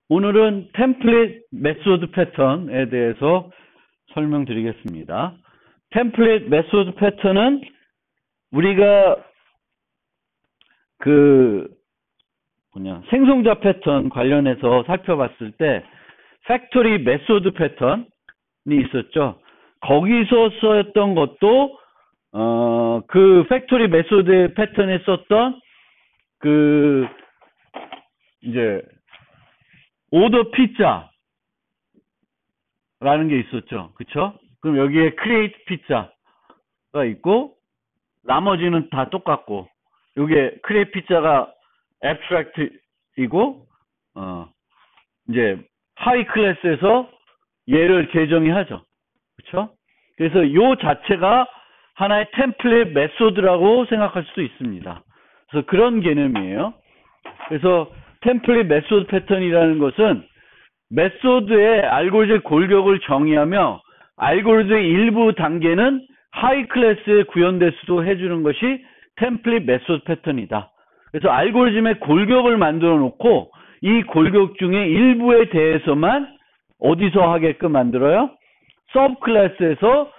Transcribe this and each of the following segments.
오늘은 템플릿 메소드 패턴에 대해서 설명드리겠습니다. 템플릿 메소드 패턴은 우리가 생성자 패턴 관련해서 살펴봤을 때 팩토리 메소드 패턴이 있었죠. 거기서 썼던 것도 그 팩토리 메소드 패턴에 썼던 이제 오더 피자라는 게 있었죠. 그쵸? 그럼 여기에 create 피자가 있고 나머지는 다 똑같고 요게 create 피자가 abstract이고 이제 하이 클래스에서 얘를 재정의하죠. 그쵸? 그래서 요 자체가 하나의 템플릿 메소드라고 생각할 수도 있습니다. 그래서 그런 개념이에요. 그래서 템플릿 메소드 패턴이라는 것은 메소드의 알고리즘 골격을 정의하며 알고리즘의 일부 단계는 하이 클래스에 구현될 수도 해주는 것이 템플릿 메소드 패턴이다. 그래서 알고리즘의 골격을 만들어 놓고 이 골격 중에 일부에 대해서만 어디서 하게끔 만들어요? 서브 클래스에서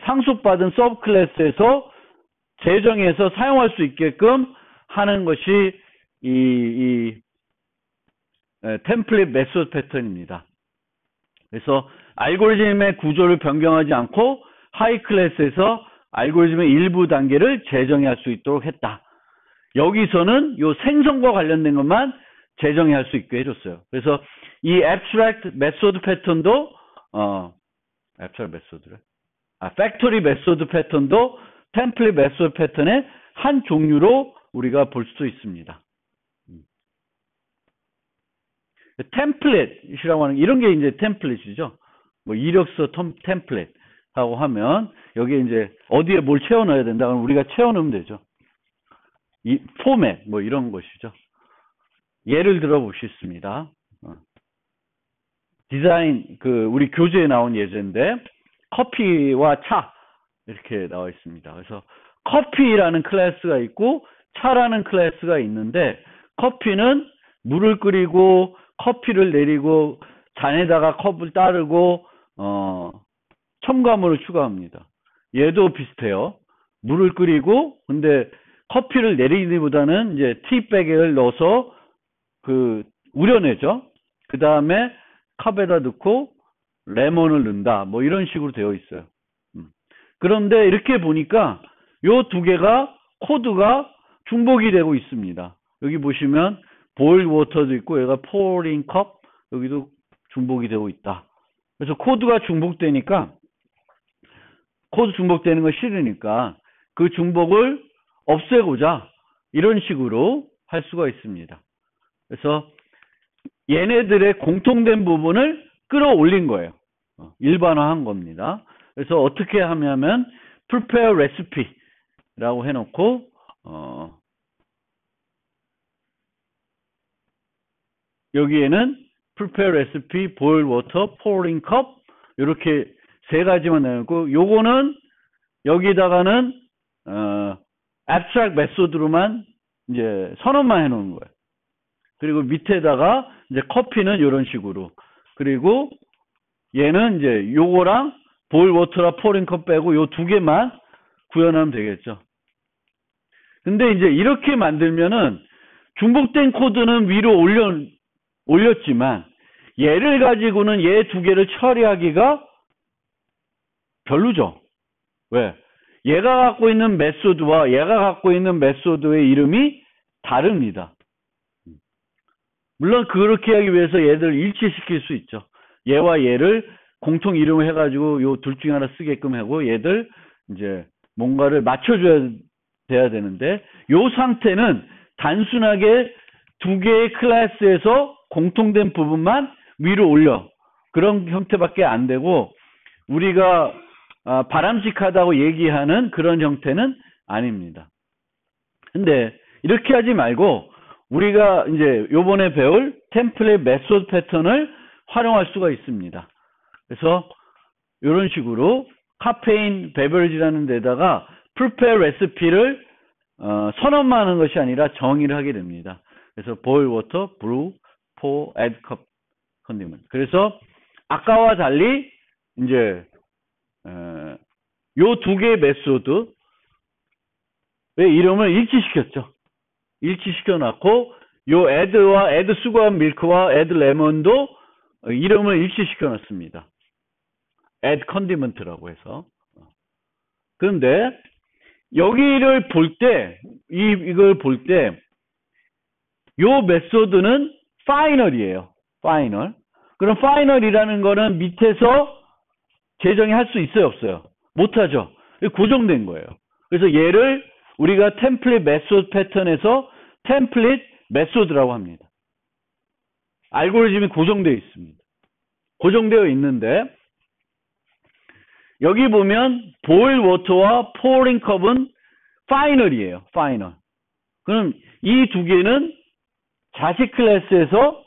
상속받은 서브 클래스에서 재정해서 사용할 수 있게끔 하는 것이 템플릿 메소드 패턴입니다. 그래서 알고리즘의 구조를 변경하지 않고 하이 클래스에서 알고리즘의 일부 단계를 재정의할 수 있도록 했다. 여기서는 요 생성과 관련된 것만 재정의할 수 있게 해줬어요. 그래서 이 abstract 메소드 패턴도 팩토리 메소드 패턴도 템플릿 메소드 패턴의 한 종류로 우리가 볼 수도 있습니다. 템플릿이라고 하는 이런 게 이제 템플릿이죠. 뭐 이력서 템플릿하고 하면 여기에 이제 어디에 뭘 채워 넣어야 된다. 그럼 우리가 채워 넣으면 되죠. 이 포맷 뭐 이런 것이죠. 예를 들어 보시겠습니다. 디자인 우리 교재에 나온 예제인데 커피와 차 이렇게 나와 있습니다. 그래서 커피라는 클래스가 있고 차라는 클래스가 있는데 커피는 물을 끓이고 커피를 내리고 잔에다가 컵을 따르고 첨가물을 추가합니다. 얘도 비슷해요. 물을 끓이고 근데 커피를 내리기보다는 이제 티백을 넣어서 우려내죠. 그 다음에 컵에다 넣고 레몬을 넣는다. 뭐 이런 식으로 되어 있어요. 그런데 이렇게 보니까 요 두 개가 코드가 중복이 되고 있습니다. 여기 보시면 boiled water도 있고 얘가 pouring cup 여기도 중복이 되고 있다. 그래서 코드가 중복되니까 코드 중복되는 거 싫으니까 그 중복을 없애고자 이런 식으로 할 수가 있습니다. 그래서 얘네들의 공통된 부분을 끌어올린 거예요. 일반화한 겁니다. 그래서 어떻게 하냐면 prepare recipe라고 해놓고 여기에는 prepare recipe, boil water, pouring cup 이렇게 세 가지만 내놓고 요거는 여기다가는 abstract 메소드로만 이제 선언만 해놓은 거예요. 그리고 밑에다가 이제 커피는 이런 식으로 그리고 얘는 이제 요거랑 boil water랑 pouring cup 빼고 요 두 개만 구현하면 되겠죠. 근데 이제 이렇게 만들면은 중복된 코드는 위로 올렸지만 얘를 가지고는 얘 두 개를 처리하기가 별로죠. 왜? 얘가 갖고 있는 메소드와 얘가 갖고 있는 메소드의 이름이 다릅니다. 물론 그렇게 하기 위해서 얘들을 일치시킬 수 있죠. 얘와 얘를 공통 이름을 해가지고 요 둘 중에 하나 쓰게끔 하고 얘들 이제 뭔가를 맞춰줘야 돼야 되는데 요 상태는 단순하게 두 개의 클래스에서 공통된 부분만 위로 올려 그런 형태밖에 안 되고 우리가 바람직하다고 얘기하는 그런 형태는 아닙니다. 근데 이렇게 하지 말고 우리가 이제 요번에 배울 템플릿 메소드 패턴을 활용할 수가 있습니다. 그래서 이런 식으로 카페인 베버리지라는 데다가 prepare recipe를 선언만 하는 것이 아니라 정의를 하게 됩니다. 그래서 boil water, brew, for add condiment. 그래서 아까와 달리 이제 요 두 개의 메소드의 이름을 일치시켰죠. 일치시켜 놨고 요 add와 add 수거한 밀크와 add 레몬도 이름을 일치시켜 놨습니다. add condiment라고 해서. 그런데 여기를 볼 때 이걸 볼 때 요 메소드는 final이에요. final. 그럼 final이라는 거는 밑에서 재정이 할 수 있어요, 없어요? 못하죠. 고정된 거예요. 그래서 얘를 우리가 템플릿 메소드 패턴에서 템플릿 메소드라고 합니다. 알고리즘이 고정되어 있습니다. 고정되어 있는데 여기 보면 보일 워터와 포링 컵은 파이널이에요. 파이널. 그럼 이 두 개는 자식 클래스에서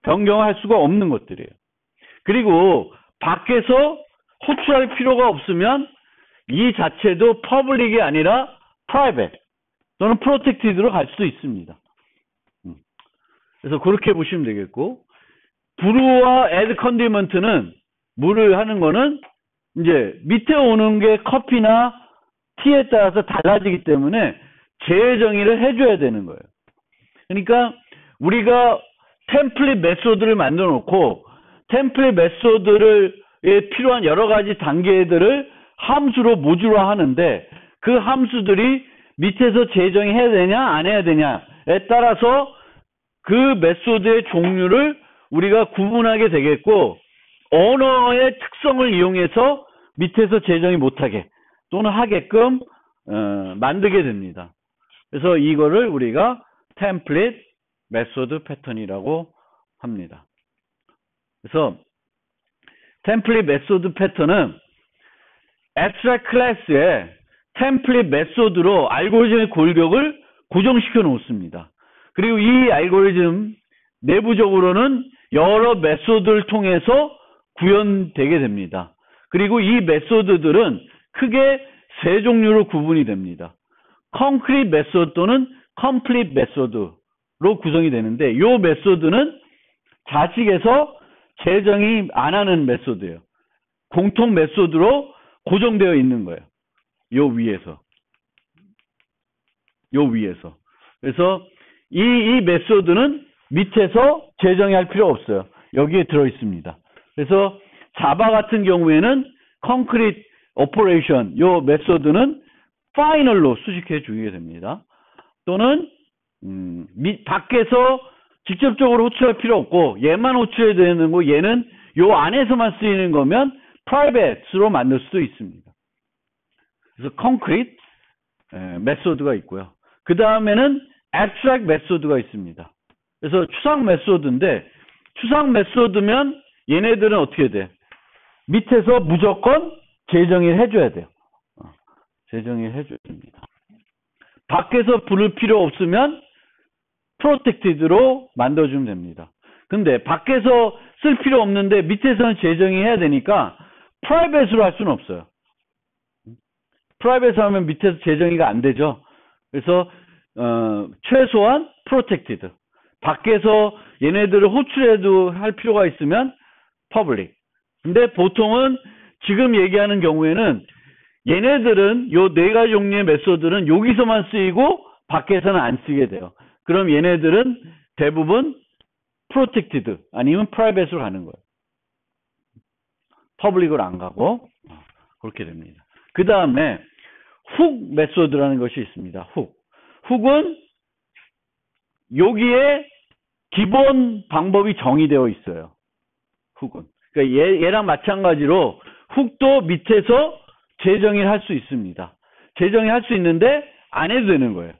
변경할 수가 없는 것들이에요. 그리고 밖에서 호출할 필요가 없으면 이 자체도 퍼블릭이 아니라 프라이빗 또는 프로텍티드로 갈 수도 있습니다. 그래서 그렇게 보시면 되겠고, 브루와 애드 컨디먼트는 물을 하는 거는 이제 밑에 오는 게 커피나 티에 따라서 달라지기 때문에 재정의를 해줘야 되는 거예요. 그러니까 우리가 템플릿 메소드를 만들어 놓고 템플릿 메소드에 필요한 여러 가지 단계들을 함수로 모듈화 하는데 그 함수들이 밑에서 재정의 해야 되냐 안 해야 되냐에 따라서 그 메소드의 종류를 우리가 구분하게 되겠고 언어의 특성을 이용해서 밑에서 재정이 못하게 또는 하게끔 만들게 됩니다. 그래서 이거를 우리가 템플릿 메소드 패턴이라고 합니다. 그래서 템플릿 메소드 패턴은 abstract 클래스에 템플릿 메소드로 알고리즘의 골격을 고정시켜 놓습니다. 그리고 이 알고리즘 내부적으로는 여러 메소드를 통해서 구현되게 됩니다. 그리고 이 메소드들은 크게 세 종류로 구분이 됩니다. concrete 메소드 또는 complete 메소드로 구성이 되는데 이 메소드는 자식에서 재정의 안 하는 메소드예요. 공통 메소드로 고정되어 있는 거예요. 요 위에서. 그래서 이 메소드는 밑에서 재정의할 필요 없어요. 여기에 들어 있습니다. 그래서 자바 같은 경우에는 concrete operation 요 메소드는 final로 수식해 주게 됩니다. 또는 밖에서 직접적으로 호출할 필요 없고 얘만 호출해야 되는 거 얘는 요 안에서만 쓰이는 거면 private로 만들 수도 있습니다. 그래서 concrete 메소드가 있고요. 그 다음에는 abstract 메소드가 있습니다. 그래서 추상 메소드인데 추상 메소드면 얘네들은 어떻게 돼? 밑에서 무조건 재정의를 해줘야 돼요. 재정의를 해줘야 됩니다. 밖에서 부를 필요 없으면 프로텍티드로 만들어주면 됩니다. 근데 밖에서 쓸 필요 없는데 밑에서는 재정의 해야 되니까 프라이빗으로 할 수는 없어요. 프라이빗으로 하면 밑에서 재정의가 안 되죠. 그래서 최소한 프로텍티드. 밖에서 얘네들을 호출해도 할 필요가 있으면 퍼블릭. 근데 보통은 지금 얘기하는 경우에는 얘네들은 요 네 가지 종류의 메소드는 여기서만 쓰이고 밖에서는 안 쓰게 돼요. 그럼 얘네들은 대부분 프로텍티드 아니면 프라이빗으로 가는 거예요. 퍼블릭으로 안 가고 그렇게 됩니다. 그 다음에 훅 메소드라는 것이 있습니다. 훅은 여기에 기본 방법이 정의되어 있어요. 훅은. 그러니까 얘랑 마찬가지로 훅도 밑에서 재정의를 할 수 있습니다. 재정의 할 수 있는데 안 해도 되는 거예요.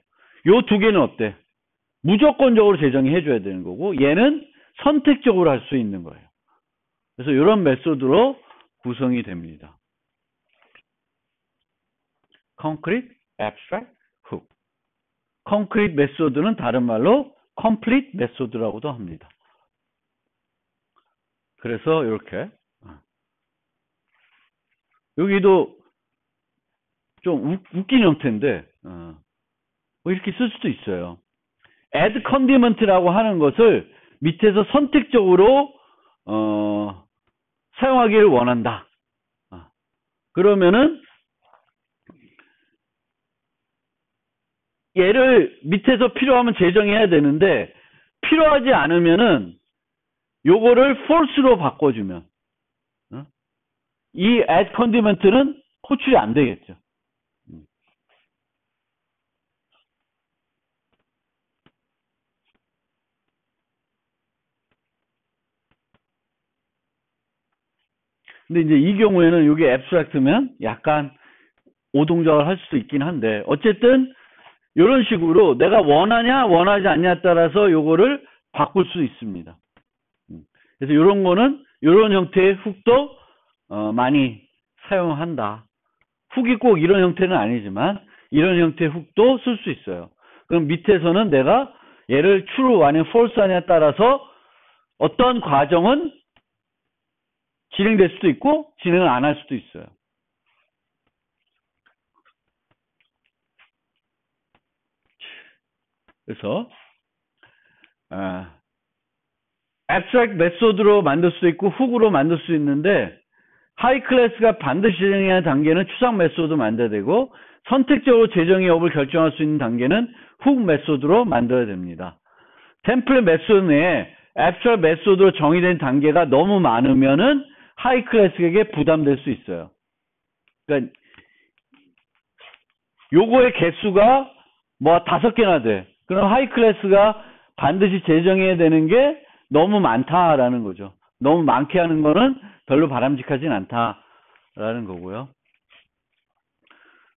요 두 개는 어때? 무조건적으로 재정의 해줘야 되는 거고 얘는 선택적으로 할 수 있는 거예요. 그래서 이런 메소드로 구성이 됩니다. concrete, abstract, hook. concrete 메소드는 다른 말로 complete 메소드라고도 합니다. 그래서 이렇게 여기도 좀 웃긴 형태인데 이렇게 쓸 수도 있어요. add condiment라고 하는 것을 밑에서 선택적으로 사용하기를 원한다. 그러면은 얘를 밑에서 필요하면 제정해야 되는데 필요하지 않으면은 요거를 false로 바꿔주면 이 add condiment는 호출이 안 되겠죠. 근데 이제 이 경우에는 이게 abstract면 약간 오동작을 할 수도 있긴 한데 어쨌든 이런 식으로 내가 원하냐 원하지 않냐에 따라서 요거를 바꿀 수 있습니다. 그래서 이런 거는 이런 형태의 훅도 많이 사용한다. 훅이 꼭 이런 형태는 아니지만 이런 형태의 훅도 쓸 수 있어요. 그럼 밑에서는 내가 얘를 true 아니면 false 하냐에 따라서 어떤 과정은 진행될 수도 있고 진행을 안 할 수도 있어요. 그래서 abstract 메소드로 만들 수도 있고 훅으로 만들 수 있는데 하이 클래스가 반드시 제정해야 하는 단계는 추상 메소드 만들어야 되고 선택적으로 제정의 여부를 결정할 수 있는 단계는 훅 메소드로 만들어야 됩니다. 템플릿 메소드 내에 abstract 메소드로 정의된 단계가 너무 많으면은 하이 클래스에게 부담될 수 있어요. 그러니까 요거의 개수가 뭐 5개나 돼. 그럼 하이 클래스가 반드시 제정해야 되는 게 너무 많다라는 거죠. 너무 많게 하는 거는 별로 바람직하진 않다라는 거고요.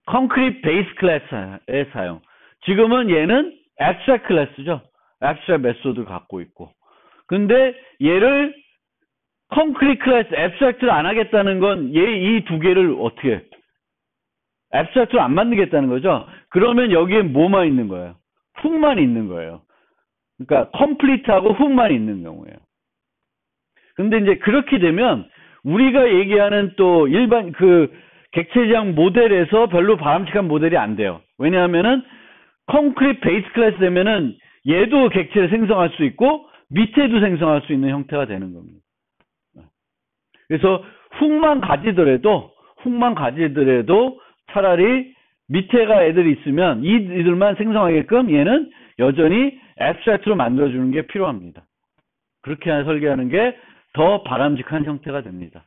콘크리트 베이스 클래스의 사용. 지금은 얘는 abstract 클래스죠. abstract 메소드를 갖고 있고. 근데 얘를 콘크리트 클래스, abstract를 안 하겠다는 건 얘 이 두 개를 어떻게 해? abstract를 안 만들겠다는 거죠. 그러면 여기에 뭐만 있는 거예요? 훅만 있는 거예요. 그러니까 컴플리트하고 훅만 있는 경우예요. 근데 이제 그렇게 되면 우리가 얘기하는 또 일반 그 객체지향 모델에서 별로 바람직한 모델이 안 돼요. 왜냐하면은 콘크리트 베이스 클래스 되면은 얘도 객체를 생성할 수 있고 밑에도 생성할 수 있는 형태가 되는 겁니다. 그래서 훅만 가지더라도 차라리 밑에가 애들이 있으면 이들만 생성하게끔 얘는 여전히 abstract로 만들어주는 게 필요합니다. 그렇게 설계하는 게 더 바람직한 형태가 됩니다.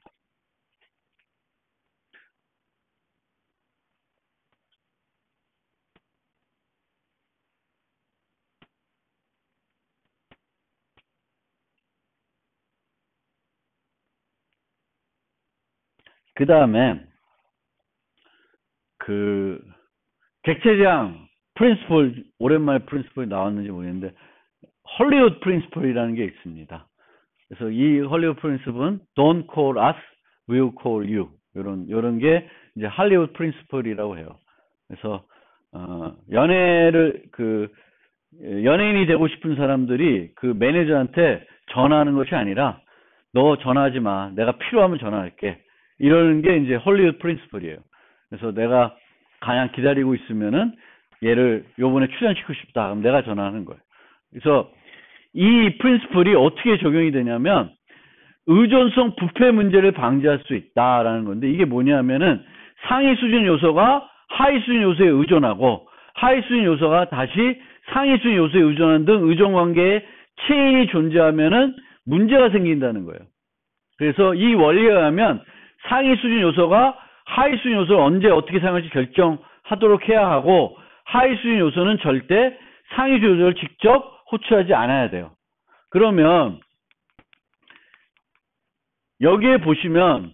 그 다음에 그 객체지향 프린시플, 오랜만에 프린시플이 나왔는지 모르겠는데 헐리우드 프린시플이라는 게 있습니다. 그래서 이 헐리우드 프린시플은 don't call us, we'll call you. 요런 게 이제 할리우드 프린시플이라고 해요. 그래서 연예인이 되고 싶은 사람들이 그 매니저한테 전화하는 것이 아니라 너 전화하지 마. 내가 필요하면 전화할게. 이러는 게 이제 헐리우드 프린시플이에요. 그래서 내가 그냥 기다리고 있으면은 얘를 요번에 출연시키고 싶다. 그럼 내가 전화하는 거예요. 그래서 이 프린시플이 어떻게 적용이 되냐면 의존성 부패 문제를 방지할 수 있다라는 건데 이게 뭐냐면은 상위 수준 요소가 하위 수준 요소에 의존하고 하위 수준 요소가 다시 상위 수준 요소에 의존하는 등 의존 관계에 체인이 존재하면은 문제가 생긴다는 거예요. 그래서 이 원리에 의하면 상위 수준 요소가 하위 수준 요소를 언제 어떻게 사용할지 결정하도록 해야 하고 하위 수준 요소는 절대 상위 수준 요소를 직접 호출하지 않아야 돼요. 그러면 여기에 보시면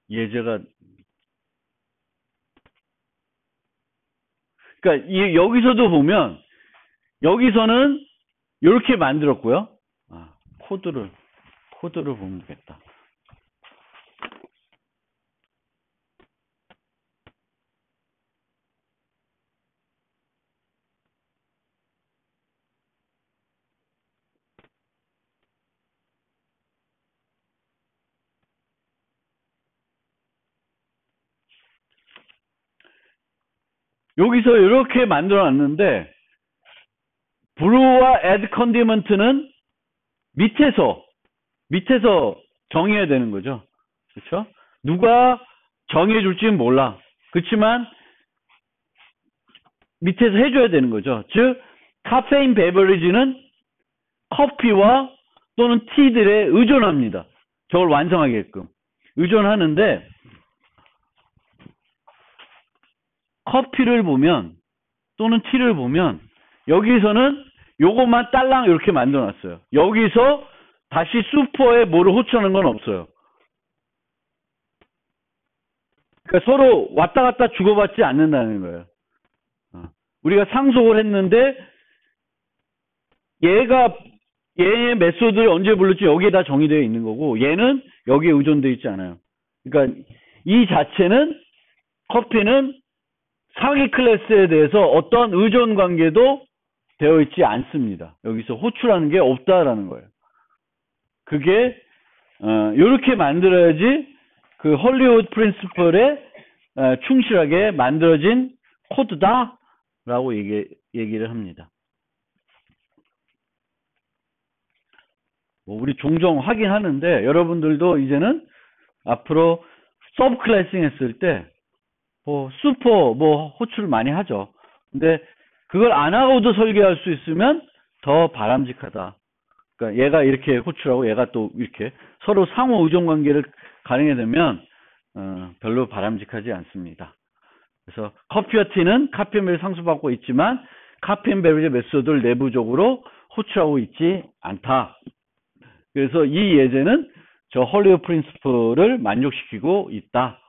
예제가 그러니까 여기서도 보면 여기서는 이렇게 만들었고요. 코드를 보면 되겠다. 여기서 이렇게 만들어 놨는데 브루와 add condiment는 밑에서 정해야 되는 거죠. 그렇죠? 누가 정해 줄지는 몰라. 그렇지만 밑에서 해줘야 되는 거죠. 즉 카페인 베버리지는 커피와 또는 티들에 의존합니다. 저걸 완성하게끔 의존하는데, 커피를 보면 또는 티를 보면 여기서는 요것만 딸랑 이렇게 만들어 놨어요. 여기서 다시 슈퍼에 뭐를 호출하는 건 없어요. 그러니까 서로 왔다 갔다 주고받지 않는다는 거예요. 우리가 상속을 했는데 얘의 메소드를 언제 불렀지 여기에 다 정의되어 있는 거고, 얘는 여기에 의존되어 있지 않아요. 그러니까 이 자체는, 커피는 상위 클래스에 대해서 어떤 의존 관계도 되어 있지 않습니다. 여기서 호출하는 게 없다라는 거예요. 그게 이렇게 만들어야지 그 헐리우드 프린시플에 충실하게 만들어진 코드다라고 얘기를 합니다. 우리 종종 하긴 하는데, 여러분들도 이제는 앞으로 서브 클래싱 했을 때 슈퍼 호출 많이 하죠. 근데 그걸 안 하고도 설계할 수 있으면 더 바람직하다. 그러니까 얘가 이렇게 호출하고 얘가 또 이렇게 서로 상호 의존 관계를 가능하게 되면 별로 바람직하지 않습니다. 그래서 커피와 티는 카페인벨을 상수받고 있지만 카페인벨의 메소드를 내부적으로 호출하고 있지 않다. 그래서 이 예제는 저 헐리우드 프린시플을 만족시키고 있다.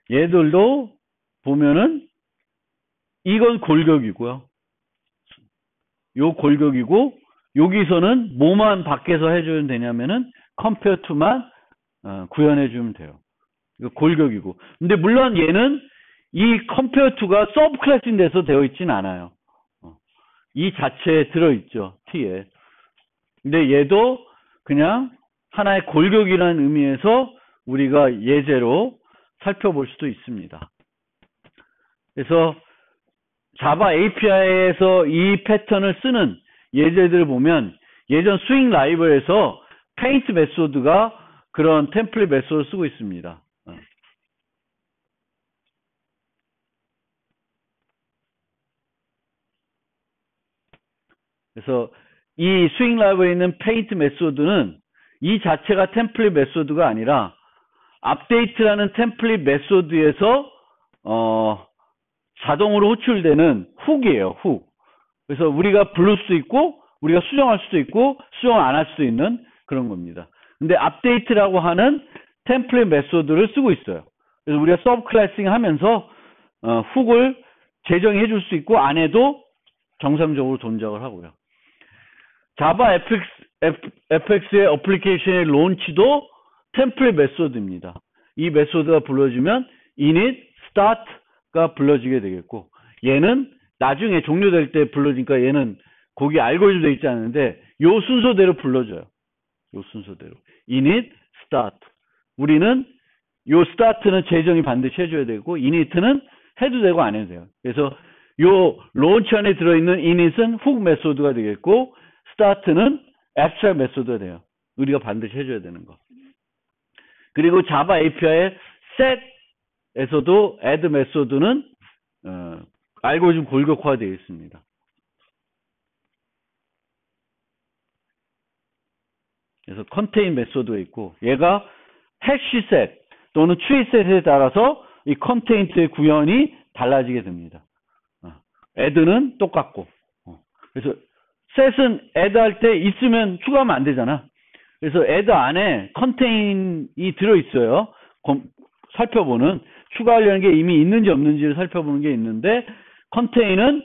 얘들도 보면은 이건 골격이고요. 요 골격이고, 여기서는 뭐만 밖에서 해주면 되냐면은 compare to만 구현해 주면 돼요. 이거 골격이고. 근데 물론 얘는 이 compare to가 서브 클래스인 데서 되어 있진 않아요. 이 자체에 들어있죠. t에. 근데 얘도 그냥 하나의 골격이라는 의미에서 우리가 예제로 살펴볼 수도 있습니다. 그래서 자바 API에서 이 패턴을 쓰는 예제들을 보면 예전 스윙 라이브에서 페인트 메소드가 그런 템플릿 메소드를 쓰고 있습니다. 그래서 이 스윙 라이브에 있는 페인트 메소드는 이 자체가 템플릿 메소드가 아니라 업데이트라는 템플릿 메소드에서 자동으로 호출되는 훅이에요. 훅. 그래서 우리가 부를 수도 있고 우리가 수정할 수도 있고 수정 안 할 수도 있는 그런 겁니다. 근데 업데이트라고 하는 템플릿 메소드를 쓰고 있어요. 그래서 우리가 서브 클래싱 하면서 훅을 재정해 줄 수 있고 안 해도 정상적으로 동작을 하고요. 자바 FX의 어플리케이션의 론치도 템플릿 메소드입니다. 이 메소드가 불러지면 init, start가 불러지게 되겠고, 얘는 나중에 종료될 때 불러지니까 얘는 거기 알고리즘 되어 있지 않은데 요 순서대로 불러줘요. 요 순서대로 init, start. 우리는 요 start는 재정이 반드시 해줘야 되고 init는 해도 되고 안 해도 돼요. 그래서 요 론치 안에 들어있는 init은 훅 메소드가 되겠고 start는 abstract 메소드가 돼요. 우리가 반드시 해줘야 되는 거. 그리고 자바 API의 set에서도 add 메소드는 알고리즘 골격화되어 있습니다. 그래서 contain 메소드가 있고, 얘가 hash set 또는 tree set에 따라서 이 contain의 구현이 달라지게 됩니다. add는 똑같고, 그래서 set은 add 할 때 있으면 추가하면 안 되잖아. 그래서 add 안에 contain이 들어있어요. 살펴보는, 추가하려는 게 이미 있는지 없는지를 살펴보는 게 있는데, contain은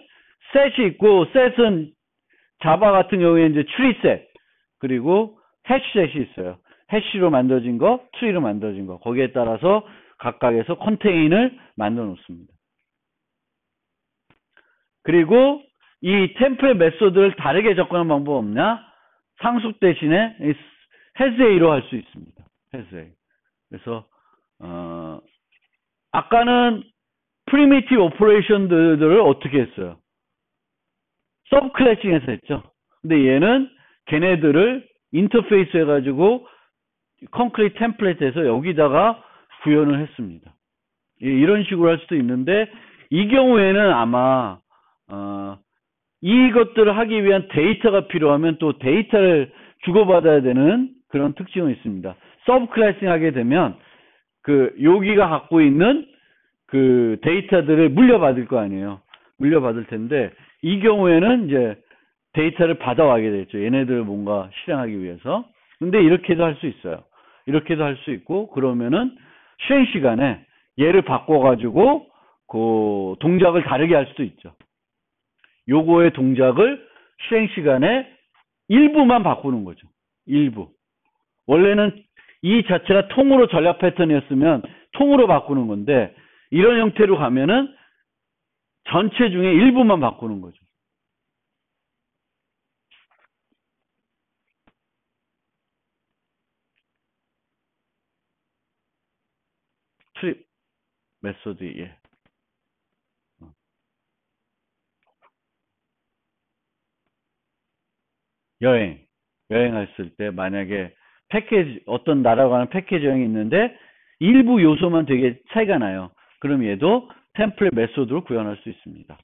set이 있고, set은 자바 같은 경우에 이제 tree set, 그리고 hash set이 있어요. hash로 만들어진 거, tree로 만들어진 거. 거기에 따라서 각각에서 contain을 만들어 놓습니다. 그리고 이 템플릿 메소드를 다르게 접근하는 방법 없냐? 상속 대신에 has a로 할 수 있습니다. has a. 그래서 아까는 primitive operation들을 어떻게 했어요? 서브클래싱해서 했죠. 근데 얘는 걔네들을 인터페이스 해가지고 콘크리트 템플릿에서 여기다가 구현을 했습니다. 이런 식으로 할 수도 있는데 이 경우에는 아마 이것들을 하기 위한 데이터가 필요하면 또 데이터를 주고받아야 되는 그런 특징은 있습니다. 서브클래싱 하게 되면 여기가 갖고 있는 그 데이터들을 물려받을 거 아니에요. 물려받을 텐데 이 경우에는 이제 데이터를 받아와게 되죠. 얘네들을 뭔가 실행하기 위해서. 근데 이렇게도 할 수 있어요. 이렇게도 할 수 있고 그러면은 실행 시간에 얘를 바꿔가지고 그 동작을 다르게 할 수도 있죠. 요거의 동작을 실행 시간에 일부만 바꾸는 거죠. 일부. 원래는 이 자체가 통으로 전략 패턴이었으면 통으로 바꾸는 건데 이런 형태로 가면은 전체 중에 일부만 바꾸는 거죠. 트립 메소드 예. 여행했을 때 만약에 패키지 어떤 나라 가는 패키지 여행이 있는데 일부 요소만 되게 차이가 나요. 그럼 얘도 템플릿 메소드로 구현할 수 있습니다.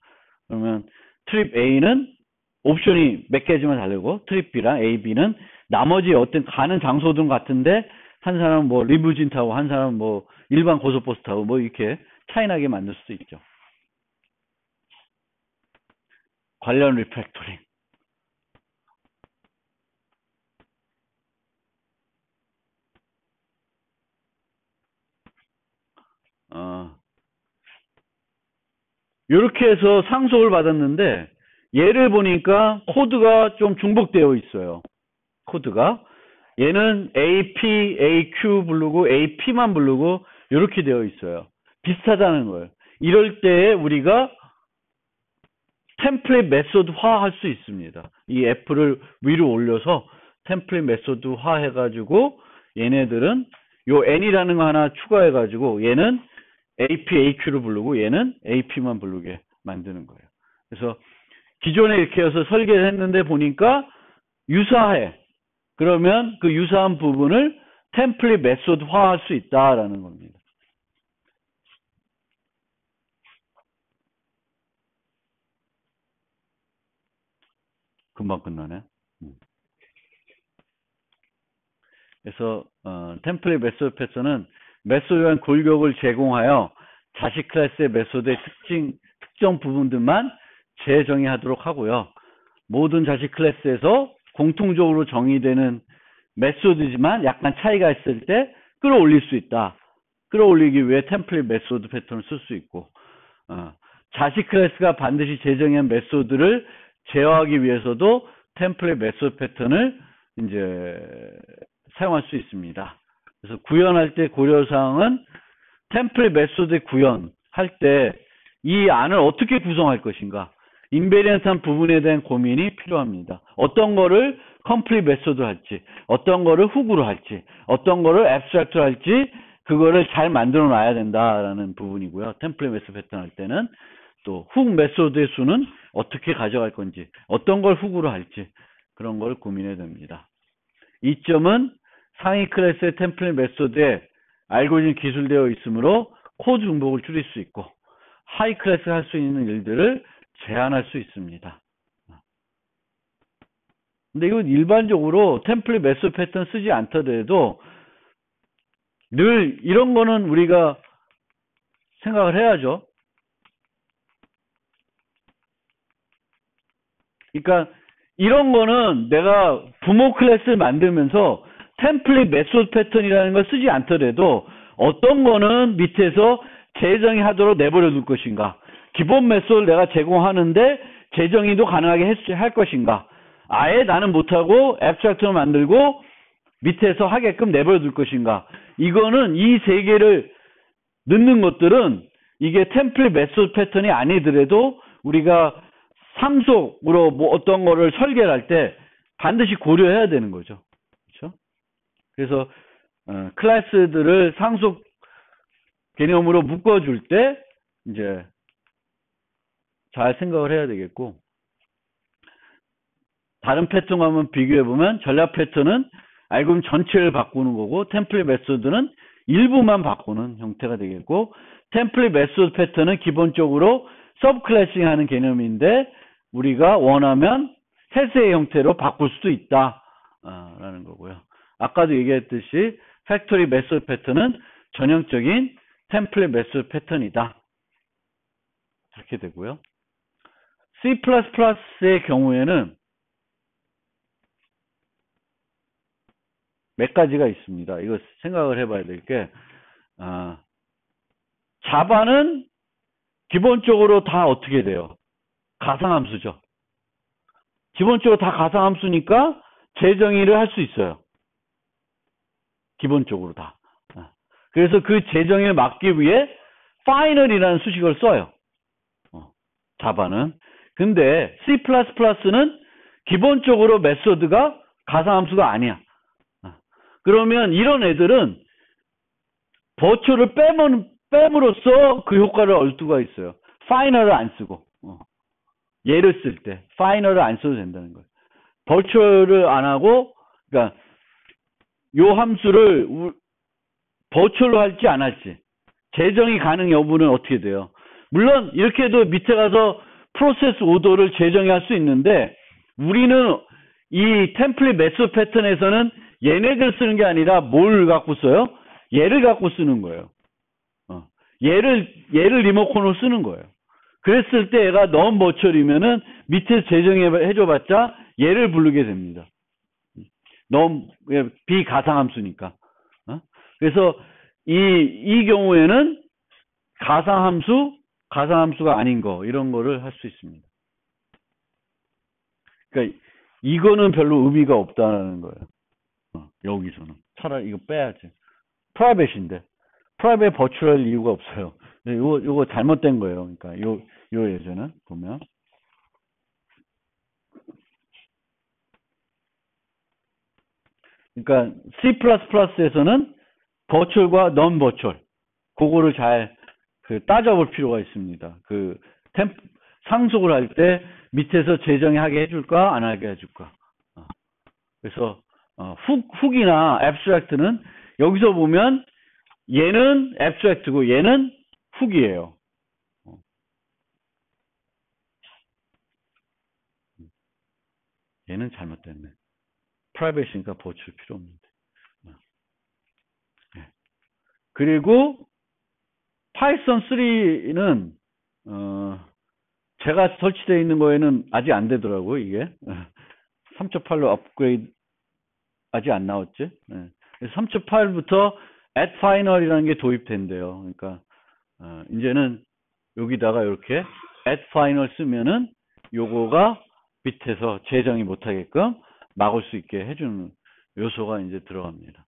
그러면 트립 A는 옵션이 몇 개지만 다르고 트립 B랑 A, B는 나머지 어떤 가는 장소든 같은데 한 사람은 뭐 리무진 타고 한 사람은 뭐 일반 고속버스 타고 뭐 이렇게 차이나게 만들 수도 있죠. 관련 리팩토링. 이렇게 해서 상속을 받았는데 얘를 보니까 코드가 좀 중복되어 있어요. 코드가 얘는 AP, AQ 부르고 AP만 부르고 이렇게 되어 있어요. 비슷하다는 거예요. 이럴 때 우리가 템플릿 메소드화 할 수 있습니다. 이 F를 위로 올려서 템플릿 메소드화 해가지고 얘네들은 요 N이라는 거 하나 추가해가지고 얘는 AP, AQ를 부르고 얘는 AP만 부르게 만드는 거예요. 그래서 기존에 이렇게 해서 설계를 했는데 보니까 유사해. 그러면 그 유사한 부분을 템플릿 메소드화 할 수 있다라는 겁니다. 금방 끝나네. 그래서 템플릿 메소드 패턴은 메소드한 골격을 제공하여 자식 클래스의 메소드의 특정 부분들만 재정의하도록 하고요. 모든 자식 클래스에서 공통적으로 정의되는 메소드지만 약간 차이가 있을 때 끌어올릴 수 있다. 끌어올리기 위해 템플릿 메소드 패턴을 쓸 수 있고 자식 클래스가 반드시 재정의한 메소드를 제어하기 위해서도 템플릿 메소드 패턴을 이제 사용할 수 있습니다. 그래서 구현할 때 고려사항은 템플릿 메소드 구현할 때 이 안을 어떻게 구성할 것인가 인베리언트한 부분에 대한 고민이 필요합니다. 어떤 거를 컴플릿 메소드 할지 어떤 거를 훅으로 할지 어떤 거를 앱스트랙트로 할지 그거를 잘 만들어 놔야 된다라는 부분이고요. 템플릿 메소드 패턴 할 때는 또 훅 메소드의 수는 어떻게 가져갈 건지 어떤 걸 훅으로 할지 그런 걸 고민해야 됩니다. 이 점은 상위 클래스의 템플릿 메소드에 알고리즘 기술되어 있으므로 코드 중복을 줄일 수 있고 하이 클래스가 할 수 있는 일들을 제한할 수 있습니다. 근데 이건 일반적으로 템플릿 메소드 패턴 쓰지 않더라도 늘 이런 거는 우리가 생각을 해야죠. 그러니까 이런 거는 내가 부모 클래스를 만들면서 템플릿 메소드 패턴이라는 걸 쓰지 않더라도 어떤 거는 밑에서 재정의 하도록 내버려 둘 것인가 기본 메소드를 내가 제공하는데 재정의도 가능하게 할 것인가 아예 나는 못하고 앱스트랙트로 만들고 밑에서 하게끔 내버려 둘 것인가 이거는 이 세 개를 넣는 것들은 이게 템플릿 메소드 패턴이 아니더라도 우리가 상속으로 뭐 어떤 거를 설계할 때 반드시 고려해야 되는 거죠. 그렇죠? 그래서 클래스들을 상속 개념으로 묶어줄 때 이제 잘 생각을 해야 되겠고, 다른 패턴과 한번 비교해보면 전략 패턴은 알고리즘 전체를 바꾸는 거고, 템플릿 메소드는 일부만 바꾸는 형태가 되겠고, 템플릿 메소드 패턴은 기본적으로 서브 클래싱 하는 개념인데 우리가 원하면 해세의 형태로 바꿀 수도 있다 라는 거고요. 아까도 얘기했듯이 팩토리 메소드 패턴은 전형적인 템플릿 메소드 패턴이다, 이렇게 되고요. C++의 경우에는 몇 가지가 있습니다. 이거 생각을 해봐야 될 게, 자바는 기본적으로 다 어떻게 돼요? 가상함수죠. 기본적으로 다 가상함수니까 재정의를 할 수 있어요. 기본적으로 다. 그래서 그 재정의를 막기 위해 final이라는 수식을 써요. 자바는. 근데 C++는 기본적으로 메소드가 가상함수가 아니야. 그러면 이런 애들은 버추얼을 뺨으로써 그 효과를 얻을 수가 있어요. 파이널을 안 쓰고. 얘를 쓸 때 파이널을 안 써도 된다는 거예요. 버추얼을 안 하고, 그러니까 요 함수를 버추얼로 할지 안 할지, 재정이 가능 여부는 어떻게 돼요? 물론 이렇게 해도 밑에 가서 프로세스 오더를 재정의할 수 있는데, 우리는 이 템플릿 메소드 패턴에서는 얘네들 쓰는 게 아니라 뭘 갖고 써요? 얘를 갖고 쓰는 거예요. 얘를 리모컨으로 쓰는 거예요. 그랬을 때 얘가 너무 버추얼이면은 밑에 재정해줘봤자 얘를 부르게 됩니다. 너무 비가상함수니까. 그래서 이 경우에는 가상함수가 아닌 거, 이런 거를 할 수 있습니다. 그러니까 이거는 별로 의미가 없다는 거예요. 여기서는 차라리 이거 빼야지. 프라이빗인데 프라이빗 버추얼 이유가 없어요. 요거 잘못된 거예요. 그러니까 요 예제는 보면, 그러니까 C++에서는 버추얼과 non 버추얼, 그거를 잘 따져볼 필요가 있습니다. 상속을 할 때 밑에서 재정하게 해줄까 안 하게 해줄까. 그래서 훅이나 abstract는 여기서 보면 얘는 abstract고 얘는 훅이에요. 얘는 잘못됐네. 프라이빗이니까 버추얼 필요 없는데. 그리고 파이썬 3는 제가 설치되어 있는 거에는 아직 안 되더라고요. 이게 3.8로 업그레이드 아직 안 나왔지. 3.8부터 at final이라는 게 도입된대요. 그러니까 이제는 여기다가 이렇게 at final 쓰면은 요거가 밑에서 재정이 못하게끔 막을 수 있게 해주는 요소가 이제 들어갑니다.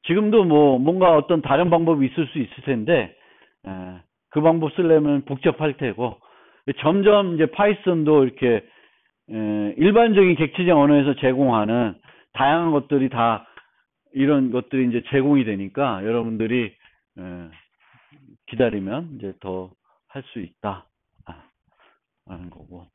지금도 뭔가 어떤 다른 방법이 있을 수 있을 텐데, 그 방법 쓰려면 복잡할 테고, 점점 이제 파이썬도 이렇게 일반적인 객체적 언어에서 제공하는 다양한 것들이 다 이런 것들이 이제 제공이 되니까 여러분들이 기다리면 이제 더 할 수 있다 하는 거고.